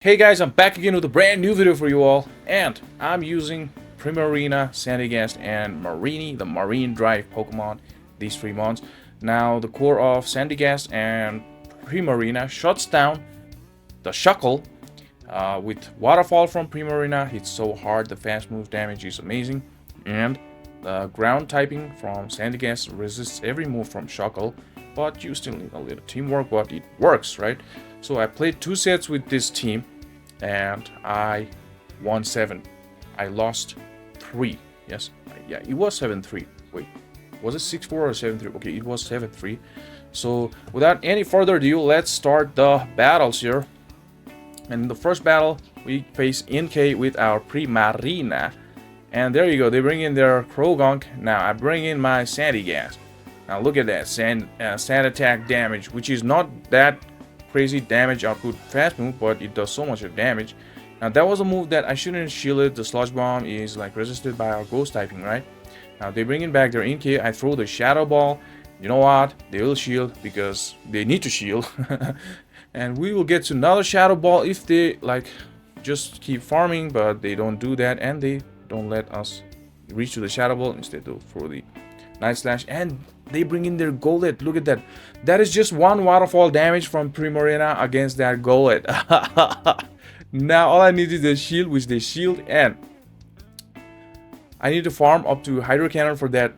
Hey guys, I'm back again with a brand new video for you all, and I'm using Primarina, Sandygast, and Marini, the Marine Drive Pokemon, these 3 months. Now, the core of Sandygast and Primarina shuts down the Shuckle with Waterfall from Primarina. Hits so hard, the fast move damage is amazing, and the ground typing from Sandygast resists every move from Shuckle, but you still need a little teamwork, but it works, right? So I played 2 sets with this team, and I won 7. I lost 3. Yes, yeah, it was 7-3. Wait, was it 6-4 or 7-3? Okay, it was 7-3. So without any further ado, let's start the battles here. And in the first battle, we face NK with our Primarina. And there you go, they bring in their Krogunk. Now I bring in my Sandygast. Now look at that, sand attack damage, which is not that crazy damage output fast move, but it does so much of damage. Now that was a move that I shouldn't shield it. The Sludge Bomb is like resisted by our ghost typing, right? Now they bring in back their NK. I throw the Shadow Ball. You know what? They will shield because they need to shield. And we will get to another Shadow Ball if they like just keep farming, but they don't do that, and they don't let us reach to the Shadow Ball. Instead they throw the Night Slash, and they bring in their Golett. Look at that. That is just 1 waterfall damage from Primarina against that Golett. Now all I need is the shield, which they shield, and I need to farm up to Hydro Cannon for that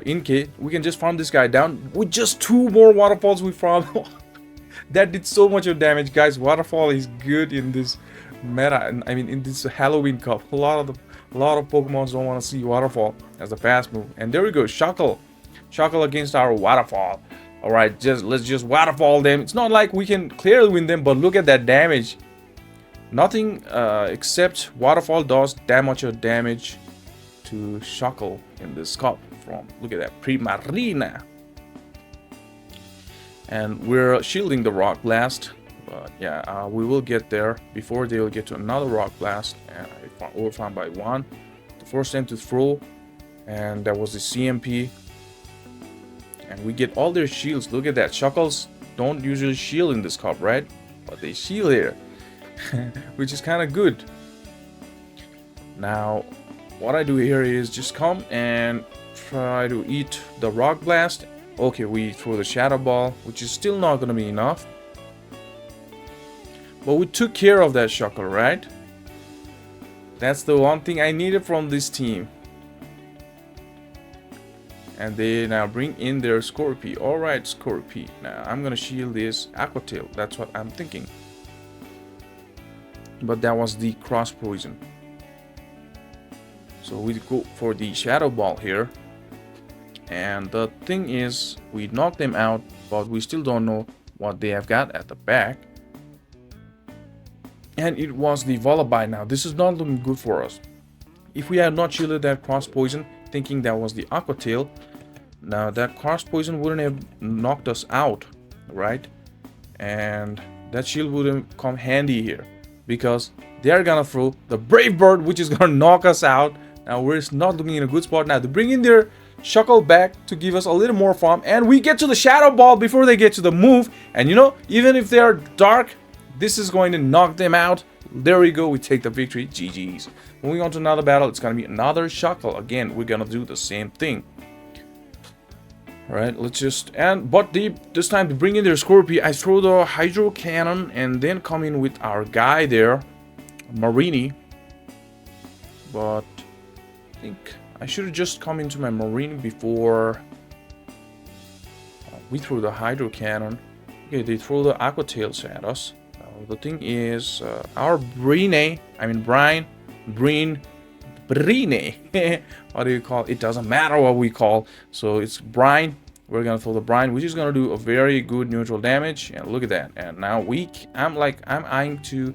NK. We can just farm this guy down with just 2 more waterfalls we farm. That did so much of damage, guys. Waterfall is good in this meta. I mean, in this Halloween Cup, a lot of Pokemon don't want to see Waterfall as a fast move. And there we go, Shuckle against our Waterfall. All right, let's just Waterfall them. It's not like we can clearly win them, but look at that damage. Nothing except Waterfall does that much of damage to Shuckle in this cup. From, look at that, Primarina. And we're shielding the Rock Blast, but yeah, we will get there before they will get to another Rock Blast. And I overfound by 1. The first time to throw, and that was the CMP. And we get all their shields. Look at that. Shuckles don't usually shield in this cup, right? But they shield here, which is kind of good. Now, what I do here is just come and try to eat the Rock Blast. Okay, we throw the Shadow Ball, which is still not going to be enough. But we took care of that Shuckle, right? That's the one thing I needed from this team. And they now bring in their Scorpy. Alright, Scorpy. Now I'm gonna shield this Aqua Tail. That's what I'm thinking. But that was the cross poison. So we go for the Shadow Ball here. And the thing is, we knock them out, but we still don't know what they have got at the back. And it was the Vullaby. Now this is not looking good for us. If we had not shielded that cross poison, thinking that was the Aqua Tail, now that cross poison wouldn't have knocked us out, right? And that shield wouldn't come handy here, because they're gonna throw the Brave Bird, which is gonna knock us out. Now we're not looking in a good spot. Now they bring in their Shuckle back to give us a little more farm, and we get to the Shadow Ball before they get to the move. And you know, even if they are dark, this is going to knock them out. There we go, we take the victory. GG's. Moving on to another battle, it's gonna be another Shuckle. Again, we're gonna do the same thing. Alright, let's just, but this time to bring in their Scorpy, I throw the Hydro Cannon and then come in with our guy there, Marini. But I think I should have just come into my Marini before we threw the Hydro Cannon. Okay, they throw the Aqua Tails at us. The thing is, our Brine, what do you call it? It doesn't matter what we call. So it's Brine. We're gonna throw the Brine, which is gonna do a very good neutral damage. And look at that. And now I'm eyeing to,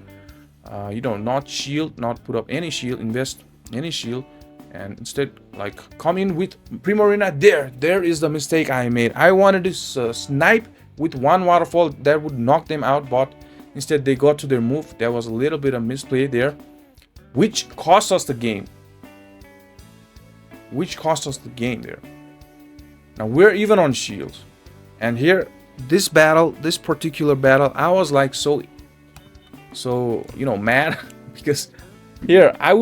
not shield, not put up any shield, invest any shield, and instead like come in with Primarina. There is the mistake I made. I wanted to snipe with 1 waterfall that would knock them out, but instead they got to their move. There was a little bit of misplay there, which cost us the game. There. Now we're even on shields. And here, this particular battle, I was like so so, you know, mad. Because here, I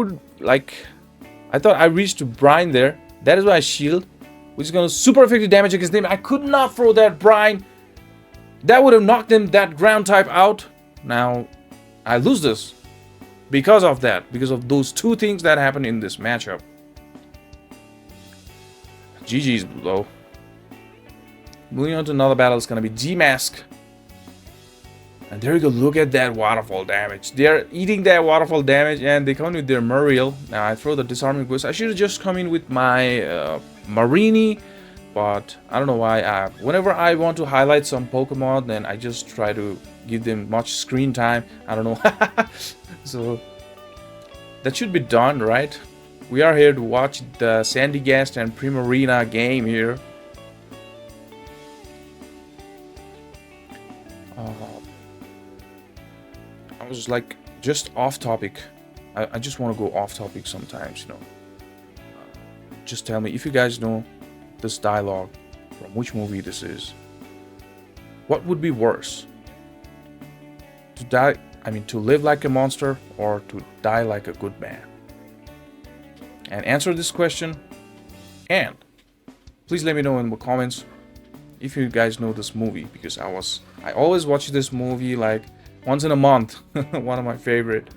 thought I reached to Brine there. That is why I shield, which is gonna super effective damage against him. I could not throw that Brine. That would have knocked him, that ground type, out. Now, I lose this. Because of that. Because of those two things that happened in this matchup. GG's, though. Moving on to another battle, it's gonna be G-Mask. And there you go, look at that waterfall damage. They're eating that waterfall damage and they come in with their Muriel. Now I throw the disarming boost. I should have just come in with my Marini, but I don't know why. Whenever I want to highlight some Pokemon, then I just try to give them much screen time. I don't know. So that should be done, right? We are here to watch the Sandygast and Primarina game here. I was like just off topic. I just want to go off topic sometimes, you know. Just tell me if you guys know this dialogue, from which movie this is. What would be worse? To die, to live like a monster, or to die like a good man? And answer this question, and please let me know in the comments if you guys know this movie, because I always watch this movie like once in a month. One of my favorite.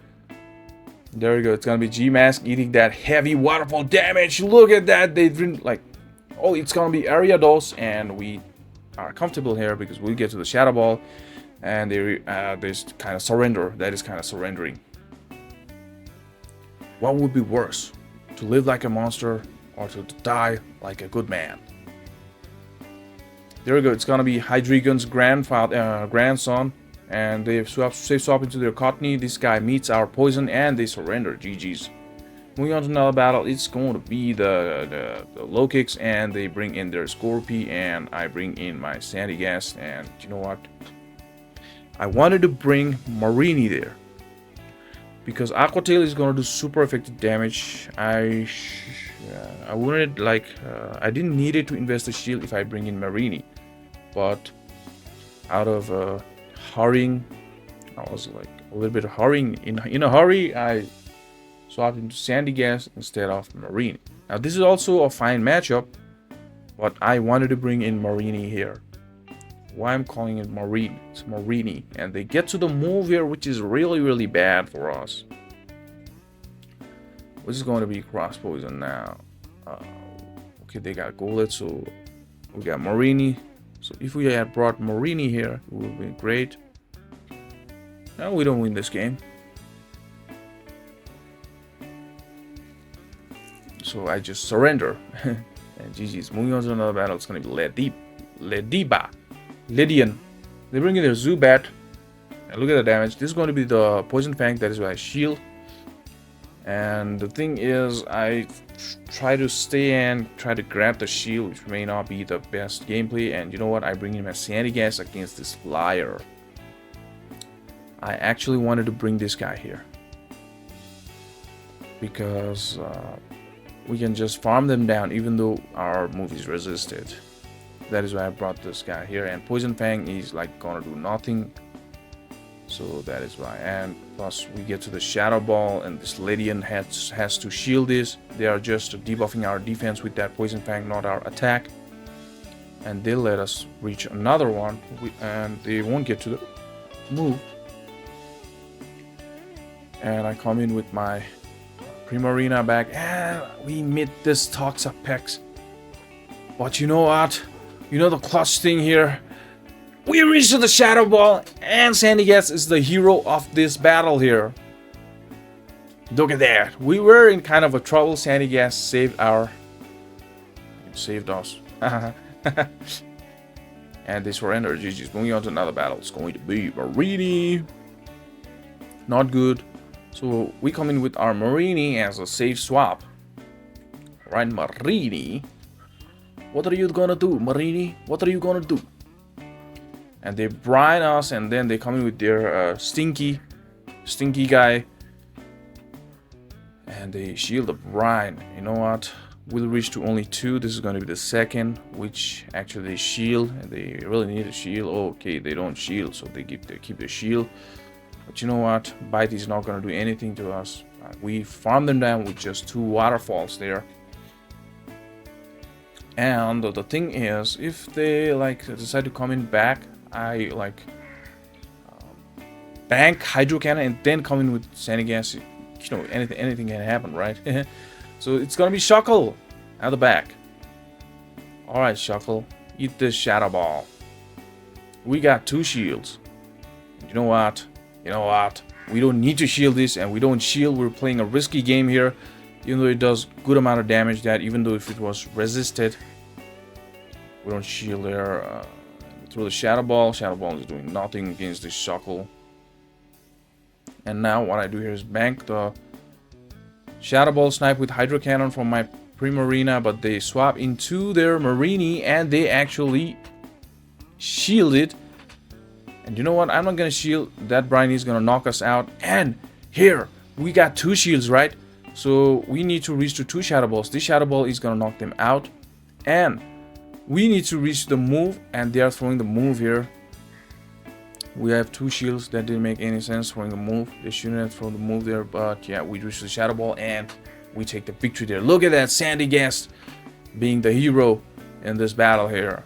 There we go. It's gonna be G-Mask eating that heavy waterfall damage. Look at that. They didn't like. Oh, it's gonna be area dose, and we are comfortable here because we get to the Shadow Ball, and they kind of surrender. That is kind of surrendering. What would be worse, to live like a monster or to die like a good man? There we go. It's gonna be Hydreigon's grandson. And they swap into their Cottony. This guy meets our poison and they surrender. GG's. Moving on to another battle, it's going to be the low kicks, and they bring in their Scorpy, and I bring in my Sandygast. And you know what? I wanted to bring Marini there because Aqua Tail is going to do super effective damage. I wouldn't I didn't need it to invest the shield if I bring in Marini, but out of hurrying, I was like a little bit hurrying. In a hurry, I swapped into Sandygast instead of Marini. Now this is also a fine matchup, but I wanted to bring in Marini here. Why I'm calling it Marini? It's Marini, and they get to the move here, which is really bad for us. Which is going to be cross poison now. Okay, they got Golett, so we got Marini. So if we had brought Marini here, it would have been great. No, we don't win this game. So I just surrender. And GG's. Moving on to another battle, it's going to be Lydian. They bring in their Zubat. And look at the damage. This is going to be the Poison Fang, that is why I shield. And the thing is, I try to stay and try to grab the shield, which may not be the best gameplay. And you know what? I bring in my Sandygast against this flyer. I actually wanted to bring this guy here because we can just farm them down even though our move is resisted. That is why I brought this guy here, and Poison Fang is like gonna do nothing. So that is why. And plus we get to the Shadow Ball, and this Lydian has to shield this. They are just debuffing our defense with that Poison Fang, not our attack. And they'll let us reach another one, and they won't get to the move. And I come in with my Primarina back, and we meet this Toxapex. But you know what? You know the clutch thing here? We reached the Shadow Ball, and Sandygast is the hero of this battle here. Look at that. We were in kind of a trouble. Sandygast saved us. And they surrender. GG's. Moving on to another battle. It's going to be Marini. Not good. So we come in with our Marini as a safe swap. Right, Marini? What are you gonna do, Marini? What are you gonna do? And they brine us, and then they come in with their stinky guy. And they shield the brine. You know what? We'll reach to only 2. This is gonna be the second, which actually they shield, and they really need a shield. Oh, okay, they don't shield, so they keep their shield. But you know what? Bite is not going to do anything to us. We farm them down with just 2 waterfalls there. And the thing is, if they like decide to come in back, I like bank Hydro Cannon and then come in with Sandygast. You know, anything can happen, right? So it's gonna be Shuckle at the back. Alright, Shuckle, eat this Shadow Ball. We got 2 shields. You know what? We don't need to shield this, and we don't shield. We're playing a risky game here, even though it does good amount of damage. That even though if it was resisted, we don't shield there. Throw the Shadow Ball. Shadow Ball is doing nothing against this Shuckle. And now what I do here is bank the Shadow Ball snipe with Hydro Cannon from my Primarina, but they swap into their Marini and they actually shield it. And you know what? I'm not gonna shield. That Briny is gonna knock us out. And here we got 2 shields, right? So we need to reach to 2 Shadow Balls. This Shadow Ball is gonna knock them out. And we need to reach the move, and they are throwing the move here. We have 2 shields. That didn't make any sense throwing the move. They shouldn't have thrown the move there, but yeah, we reach the Shadow Ball and we take the victory there. Look at that, Sandygast being the hero in this battle here.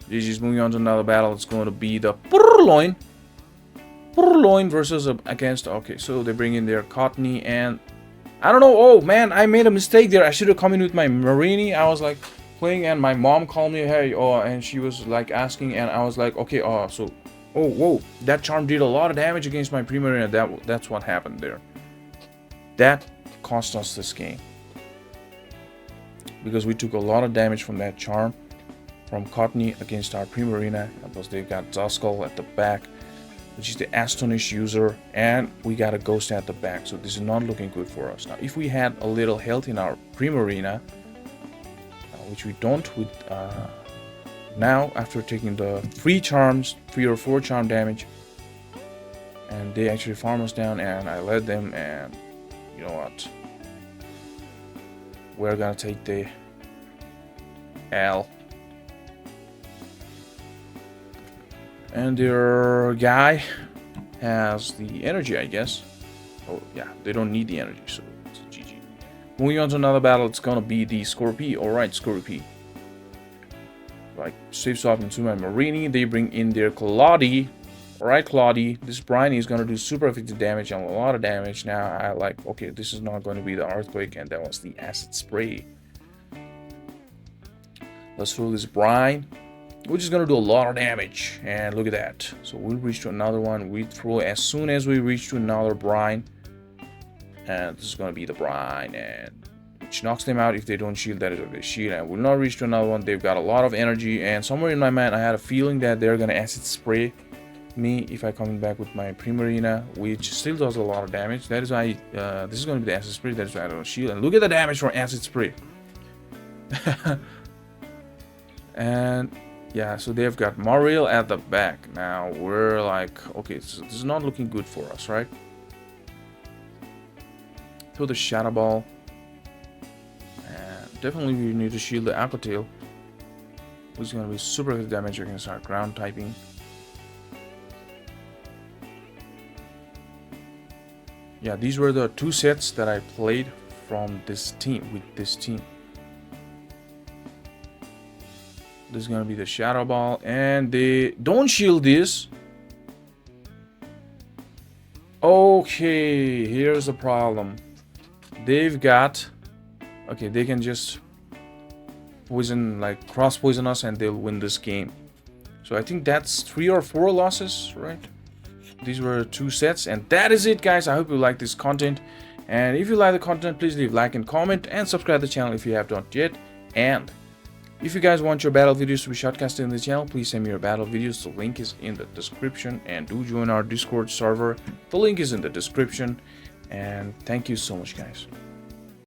GG's. Moving on to another battle. It's going to be the Purloin versus against. Okay, so they bring in their Cottony, and I don't know. Oh man, I made a mistake there. I should have come in with my Marini. I was like playing, and my mom called me, hey, and she was like asking, and I was like, okay, so. Oh, whoa, that charm did a lot of damage against my Primarina. That's what happened there. That cost us this game. Because we took a lot of damage from that charm from Cottony against our Primarina. Because they've got Duskull at the back, which is the Astonish user, and we got a Ghost at the back. So this is not looking good for us. Now, if we had a little health in our Primarina, which we don't with... now, after taking the 3 or 4 charm damage, and they actually farm us down, and I led them, and you know what? We're gonna take the L. And their guy has the energy, I guess. Oh yeah, they don't need the energy, so it's a GG. Moving on to another battle, it's gonna be the Scorpy. Alright, Scorpy. Like save swap into my Marini, they bring in their Claudie. Alright, Claudie, this Briny is gonna do super effective damage and a lot of damage. Now I like, okay, this is not going to be the Earthquake, and that was the Acid Spray. Let's throw this Brine, which is gonna do a lot of damage, and look at that. So we'll reach to another one. We throw as soon as we reach to another Brine, and this is gonna be the Brine, and which knocks them out if they don't shield. That is okay. Shield, and will not reach to another one. They've got a lot of energy, and somewhere in my mind I had a feeling that they're gonna Acid Spray me if I come back with my Primarina, which still does a lot of damage. That is why this is gonna be the Acid Spray. That is why I don't shield. And look at the damage from Acid Spray. And yeah, so they've got Mariel at the back. Now we're like, okay, so this is not looking good for us, right? Throw the Shadow Ball. Definitely we need to shield the Aqua Tail, which is going to be super good damage against our ground typing. Yeah, these were the 2 sets that I played from this team, with this team. This is going to be the Shadow Ball, and they don't shield this. Okay, here's the problem. They've got... Okay, they can just poison, like cross poison us, and they'll win this game. So I think that's 3 or 4 losses, right? These were 2 sets, and that is it, guys. I hope you like this content, and if you like the content, please leave a like and comment, and subscribe to the channel if you have not yet. And if you guys want your battle videos to be shotcasted in the channel, please send me your battle videos. The link is in the description, and do join our Discord server. The link is in the description, and thank you so much, guys.